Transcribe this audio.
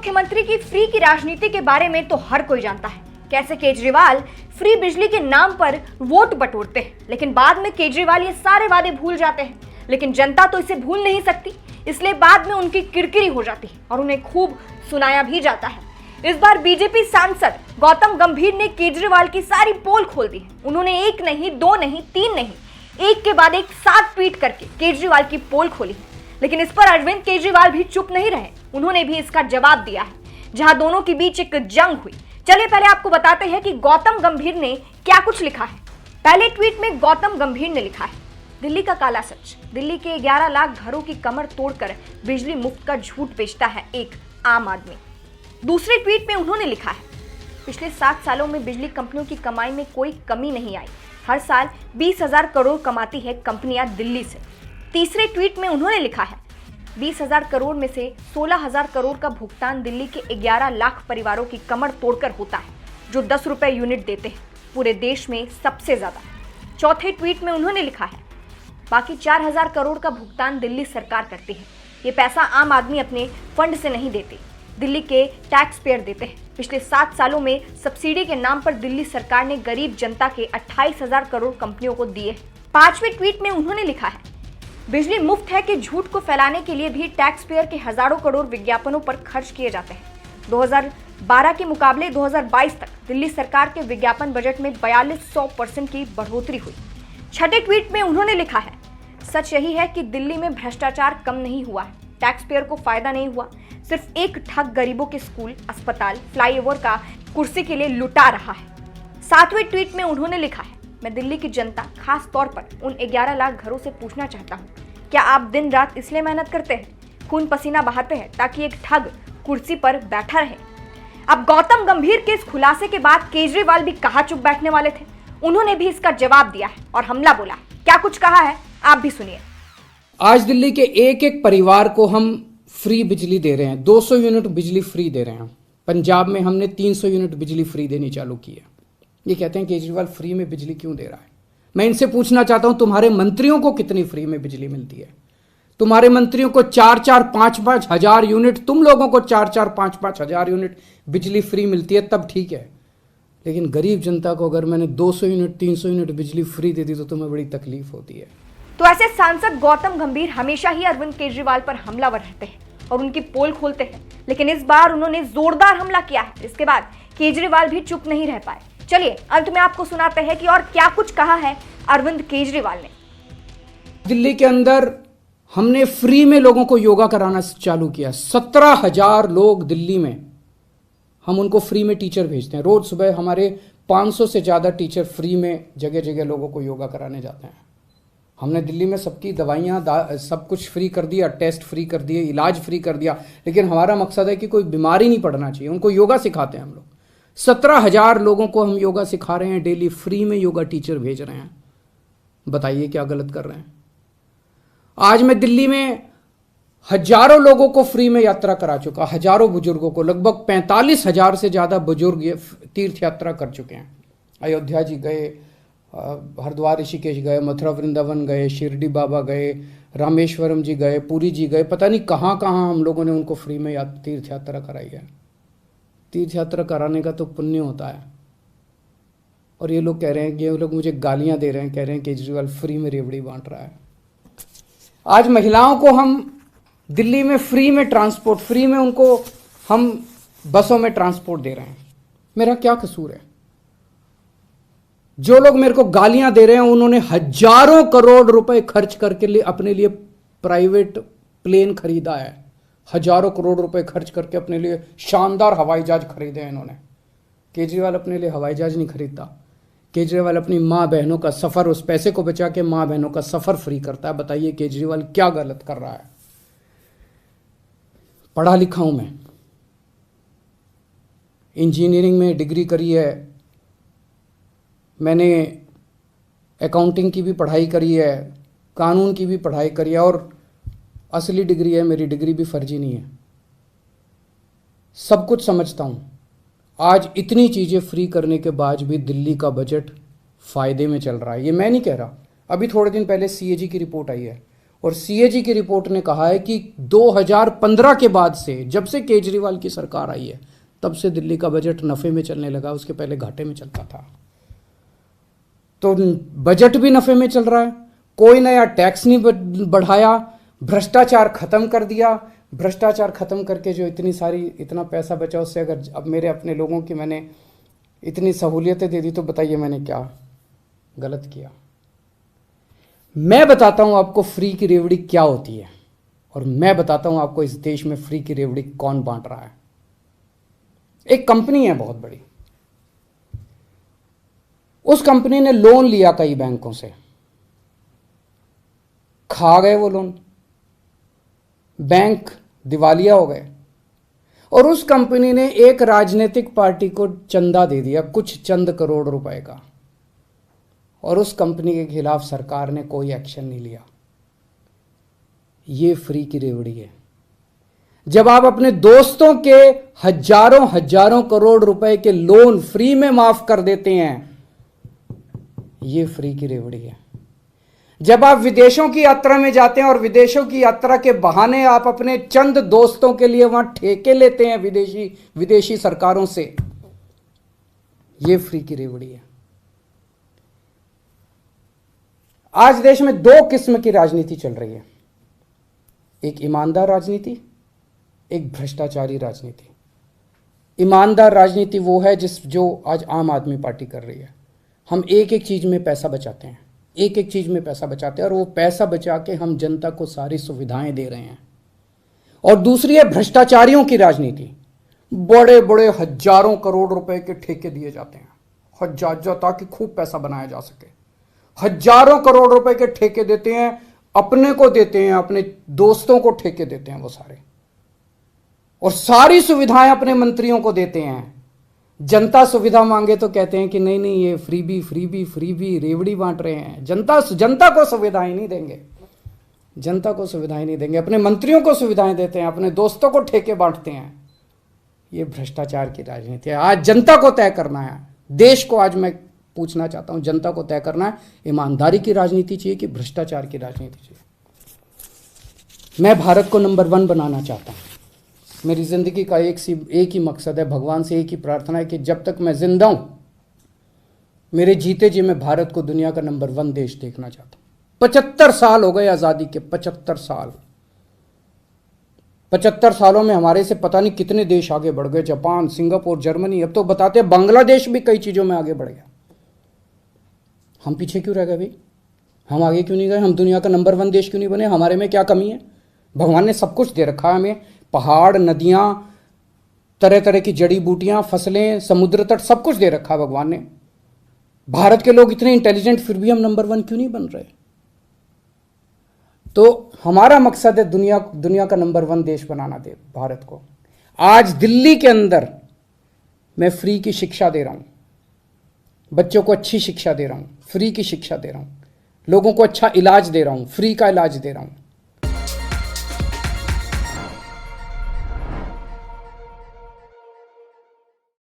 मुख्यमंत्री की फ्री की राजनीति के बारे में तो हर कोई जानता है। कैसे केजरीवाल फ्री बिजली के नाम पर वोट बटोरते हैं, लेकिन बाद में केजरीवाल ये सारे वादे भूल जाते हैं। लेकिन जनता तो इसे भूल नहीं सकती, इसलिए बाद में उनकी किरकिरी हो जाती है और उन्हें खूब सुनाया भी जाता है। इस बार बीजेपी सांसद गौतम गंभीर ने केजरीवाल की सारी पोल खोल दी है। उन्होंने एक नहीं, दो नहीं, तीन नहीं, एक के बाद एक 7 ट्वीट करके केजरीवाल की पोल खोली। लेकिन इस पर अरविंद केजरीवाल भी चुप नहीं रहे, उन्होंने भी इसका जवाब दिया है, जहां दोनों के बीच एक जंग हुई। चलिए पहले आपको बताते हैं कि गौतम गंभीर ने क्या कुछ लिखा है। पहले ट्वीट में गौतम गंभीर ने लिखा है, दिल्ली का काला सच, दिल्ली के 11 लाख घरों की कमर तोड़कर बिजली मुफ्त का झूठ बेचता है एक आम आदमी। दूसरे ट्वीट में उन्होंने लिखा है, पिछले 7 सालों में बिजली कंपनियों की कमाई में कोई कमी नहीं आई, हर साल 20,000 करोड़ कमाती है कंपनियां दिल्ली से। तीसरे ट्वीट में उन्होंने लिखा है, 20,000 करोड़ में से 16,000 करोड़ का भुगतान दिल्ली के 11 लाख परिवारों की कमर तोड़कर होता है, जो 10 रुपए यूनिट देते हैं, पूरे देश में सबसे ज्यादा। चौथे ट्वीट में उन्होंने लिखा है, बाकी 4,000 करोड़ का भुगतान दिल्ली सरकार करती है, ये पैसा आम आदमी अपने फंड से नहीं देते, दिल्ली के टैक्स पेयर देते हैं। पिछले 7 सालों में सब्सिडी के नाम पर दिल्ली सरकार ने गरीब जनता के 28,000 करोड़ कंपनियों को दिए। पांचवें ट्वीट में उन्होंने लिखा है, बिजली मुफ्त है के झूठ को फैलाने के लिए भी टैक्स पेयर के हजारों करोड़ विज्ञापनों पर खर्च किए जाते हैं। 2012 के मुकाबले 2022 तक दिल्ली सरकार के विज्ञापन बजट में 4200% की बढ़ोतरी हुई। छठे ट्वीट में उन्होंने लिखा है, सच यही है कि दिल्ली में भ्रष्टाचार कम नहीं हुआ है, टैक्स पेयर को फायदा नहीं हुआ, सिर्फ एक ठग गरीबों के स्कूल, अस्पताल, फ्लाईओवर का कुर्सी के लिए लुटा रहा है। सातवें ट्वीट में उन्होंने लिखा है, मैं दिल्ली की जनता, खास तौर पर उन 11 लाख घरों से पूछना चाहता हूँ, क्या आप दिन रात इसलिए मेहनत करते हैं, खून पसीना बहाते हैं ताकि एक ठग कुर्सी पर बैठा रहे। अब गौतम गंभीर के इस खुलासे के बाद केजरीवाल भी कहाँ चुप बैठने वाले थे, उन्होंने भी इसका जवाब दिया है और हमला बोला। क्या कुछ कहा है आप भी सुनिए। आज दिल्ली के एक एक परिवार को हम फ्री बिजली दे रहे हैं, 200 यूनिट बिजली फ्री दे रहे हैं। पंजाब में हमने 300 यूनिट बिजली फ्री देनी चालू की है। ये कहते हैं केजरीवाल फ्री में बिजली क्यों दे रहा है। मैं इनसे पूछना चाहता हूं, तुम्हारे मंत्रियों को कितनी फ्री में बिजली मिलती है? तुम्हारे मंत्रियों को 4-4, 5-5 हजार यूनिट, तुम लोगों को 4-4, 5-5 हजार यूनिट बिजली फ्री मिलती है, तब ठीक है। लेकिन गरीब जनता को अगर मैंने 200 यूनिट, 300 यूनिट बिजली फ्री दे दी तो तुम्हें बड़ी तकलीफ होती है। तो ऐसे सांसद गौतम गंभीर हमेशा ही अरविंद केजरीवाल पर हमलावर रहते हैं और उनकी पोल खोलते हैं, लेकिन इस बार उन्होंने जोरदार हमला किया है। इसके बाद केजरीवाल भी चुप नहीं रह पाए। चलिए अंत में आपको सुनाते हैं कि और क्या कुछ कहा है अरविंद केजरीवाल ने। दिल्ली के अंदर हमने फ्री में लोगों को योगा कराना चालू किया। 17,000 लोग दिल्ली में, हम उनको फ्री में टीचर भेजते हैं। रोज सुबह हमारे 500 से ज्यादा टीचर फ्री में जगह जगह लोगों को योगा कराने जाते हैं। हमने दिल्ली में सबकी दवाइयाँ सब कुछ फ्री कर दिया, टेस्ट फ्री कर दिए, इलाज फ्री कर दिया, लेकिन हमारा मकसद है कि कोई बीमारी नहीं पड़ना चाहिए। उनको योगा सिखाते हैं हम लोग। 17,000 लोगों को हम योगा सिखा रहे हैं, डेली फ्री में योगा टीचर भेज रहे हैं। बताइए क्या गलत कर रहे हैं। आज मैं दिल्ली में हजारों लोगों को फ्री में यात्रा करा चुका, हजारों बुजुर्गों को, लगभग 45,000 से ज्यादा बुजुर्ग तीर्थ यात्रा कर चुके हैं। अयोध्या जी गए, हरिद्वार ऋषिकेश गए, मथुरा वृंदावन गए, शिरडी बाबा गए, रामेश्वरम जी गए, पुरी जी गए, पता नहीं कहाँ कहाँ हम लोगों ने उनको फ्री में तीर्थ यात्रा कराई है। तीर्थ यात्रा कराने का तो पुण्य होता है। और ये लोग कह रहे हैं, ये लोग मुझे गालियां दे रहे हैं, कह रहे हैं केजरीवाल फ्री में रेवड़ी बांट रहा है। आज महिलाओं को हम दिल्ली में फ्री में ट्रांसपोर्ट, फ्री में उनको हम बसों में ट्रांसपोर्ट दे रहे हैं। मेरा क्या कसूर है? जो लोग मेरे को गालियां दे रहे हैं उन्होंने हजारों करोड़ रुपए खर्च करके अपने लिए प्राइवेट प्लेन खरीदा है। हजारों करोड़ रुपए खर्च करके अपने लिए शानदार हवाई जहाज खरीदे हैं इन्होंने। केजरीवाल अपने लिए हवाई जहाज नहीं खरीदता। केजरीवाल अपनी माँ बहनों का सफर, उस पैसे को बचा के माँ बहनों का सफर फ्री करता है। बताइए केजरीवाल क्या गलत कर रहा है? पढ़ा लिखा हूं मैं, इंजीनियरिंग में डिग्री करी है, मैंने अकाउंटिंग की भी पढ़ाई करी है, कानून की भी पढ़ाई करी है, और असली डिग्री है मेरी, डिग्री भी फर्जी नहीं है। सब कुछ समझता हूं। आज इतनी चीज़ें फ्री करने के बाद भी दिल्ली का बजट फायदे में चल रहा है। ये मैं नहीं कह रहा, अभी थोड़े दिन पहले सीएजी की रिपोर्ट आई है, और सीएजी की रिपोर्ट ने कहा है कि 2015 के बाद से, जब से केजरीवाल की सरकार आई है, तब से दिल्ली का बजट नफे में चलने लगा, उसके पहले घाटे में चलता था। तो बजट भी नफे में चल रहा है, कोई नया टैक्स नहीं बढ़ाया, भ्रष्टाचार खत्म कर दिया। भ्रष्टाचार खत्म करके जो इतना पैसा बचा, उससे अगर अब मेरे अपने लोगों की मैंने इतनी सहूलियतें दे दी, तो बताइए मैंने क्या गलत किया। मैं बताता हूं आपको फ्री की रेवड़ी क्या होती है, और मैं बताता हूं आपको इस देश में फ्री की रेवड़ी कौन बांट रहा है। एक कंपनी है बहुत बड़ी, उस कंपनी ने लोन लिया कई बैंकों से, खा गए वो लोन, बैंक दिवालिया हो गए, और उस कंपनी ने एक राजनीतिक पार्टी को चंदा दे दिया, कुछ चंद करोड़ रुपए का, और उस कंपनी के खिलाफ सरकार ने कोई एक्शन नहीं लिया। ये फ्री की रेवड़ी है। जब आप अपने दोस्तों के हजारों हजारों करोड़ रुपए के लोन फ्री में माफ कर देते हैं, ये फ्री की रेवड़ी है। जब आप विदेशों की यात्रा में जाते हैं और विदेशों की यात्रा के बहाने आप अपने चंद दोस्तों के लिए वहां ठेके लेते हैं विदेशी सरकारों से, ये फ्री की रेवड़ी है। आज देश में दो किस्म की राजनीति चल रही है, एक ईमानदार राजनीति, एक भ्रष्टाचारी राजनीति। ईमानदार राजनीति वो है जो आज आम आदमी पार्टी कर रही है। हम एक एक चीज में पैसा बचाते हैं, एक एक चीज में पैसा बचाते हैं, और वो पैसा बचा के हम जनता को सारी सुविधाएं दे रहे हैं। और दूसरी है भ्रष्टाचारियों की राजनीति। बड़े बड़े हजारों करोड़ रुपए के ठेके दिए जाते हैं, हजार, ताकि खूब पैसा बनाया जा सके। हजारों करोड़ रुपए के ठेके देते हैं, अपने को देते हैं, अपने दोस्तों को ठेके देते हैं वो सारे, और सारी सुविधाएं अपने मंत्रियों को देते हैं। जनता सुविधा मांगे तो कहते हैं कि नहीं नहीं, ये फ्री रेवड़ी बांट रहे हैं। जनता को सुविधाएं नहीं देंगे, जनता को सुविधाएं नहीं देंगे, अपने मंत्रियों को सुविधाएं देते हैं, अपने दोस्तों को ठेके बांटते हैं। ये भ्रष्टाचार की राजनीति है। आज जनता को तय करना है, देश को आज मैं पूछना चाहता हूं, जनता को तय करना है, ईमानदारी की राजनीति चाहिए कि भ्रष्टाचार की राजनीति चाहिए। मैं भारत को नंबर 1 बनाना चाहता हूं। मेरी जिंदगी का एक ही मकसद है, भगवान से एक ही प्रार्थना है कि जब तक मैं जिंदा हूं, मेरे जीते जी मैं भारत को दुनिया का नंबर 1 देश देखना चाहता हूं। 75 साल हो गए आजादी के, 75 साल। 75 सालों में हमारे से पता नहीं कितने देश आगे बढ़ गए, जापान, सिंगापुर, जर्मनी, अब तो बताते हैं बांग्लादेश भी कई चीजों में आगे बढ़ गया। हम पीछे क्यों रह गए भाई? हम आगे क्यों नहीं गए? हम दुनिया का नंबर 1 देश क्यों नहीं बने? हमारे में क्या कमी है? भगवान ने सब कुछ दे रखा है हमें, पहाड़, नदियां, तरह तरह की जड़ी बूटियां, फसलें, समुद्र तट, सब कुछ दे रखा है भगवान ने। भारत के लोग इतने इंटेलिजेंट, फिर भी हम नंबर 1 क्यों नहीं बन रहे? तो हमारा मकसद है दुनिया का नंबर 1 देश बनाना दे भारत को। आज दिल्ली के अंदर मैं फ्री की शिक्षा दे रहा हूं, बच्चों को अच्छी शिक्षा दे रहा हूं, फ्री की शिक्षा दे रहा हूं, लोगों को अच्छा इलाज दे रहा हूं, फ्री का इलाज दे रहा हूं।